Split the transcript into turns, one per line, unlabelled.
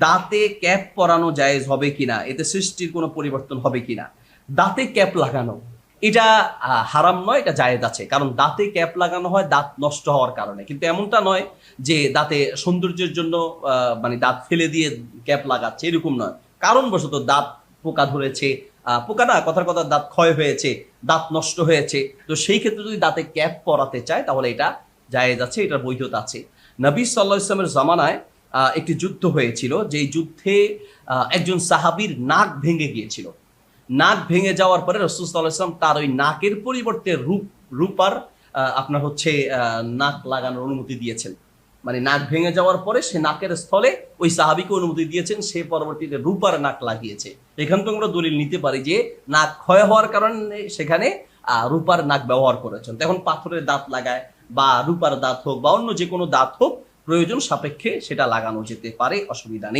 দাঁতে ক্যাপ পরানো জায়েজ হবে কিনা, এতে সৃষ্টির কোনো পরিবর্তন হবে কিনা। দাঁতে ক্যাপ লাগানো এটা হারাম নয়, এটা জায়েজ আছে, কারণ দাঁতে ক্যাপ লাগানো হয় দাঁত নষ্ট হওয়ার কারণে, কিন্তু এমনটা নয় যে দাঁতে সৌন্দর্যের জন্য মানে দাঁত ফেলে দিয়ে ক্যাপ লাগাচ্ছে, এরকম নয়। কারণবশত দাঁত পোকা ধরেছে, পোকা না, কথার কথা, দাঁত ক্ষয় হয়েছে, দাঁত নষ্ট হয়েছে, তো সেই ক্ষেত্রে যদি দাঁতে ক্যাপ পরাতে চায় তাহলে এটা জায়েজ আছে, এটার বৈধতা আছে। নবী সাল্লাল্লাহু আলাইহি ওয়াসাল্লামের জামানায় একটি যুদ্ধ হয়েছিল, যেই যুদ্ধে একজন সাহাবীর নাক ভেঙে গিয়েছিল। নাক ভেঙে যাওয়ার পরে রাসূল সাল্লাল্লাহু আলাইহি ওয়াসাল্লাম তার ওই নাকের পরিবর্তে রূপার আপনার হচ্ছে নাক লাগানোর অনুমতি দিয়েছেন। মানে নাক ভেঙে যাওয়ার পরে সে নাকের স্থলে ওই সাহাবীকে অনুমতি দিয়েছেন, সে পরবর্তীতে রূপার নাক লাগিয়েছে। এখান থেকে আমরা দলিল নিতে পারি যে নাক ক্ষয় হওয়ার কারণে সেখানে রূপার নাক ব্যবহার করেছেন। তখন পাথরের দাঁত লাগায় বা রূপার দাঁত হোক বা অন্য যে কোনো দাঁত হোক, প্রয়োজন সাপেক্ষে সেটা লাগানো যেতে পারে, অসুবিধা নেই।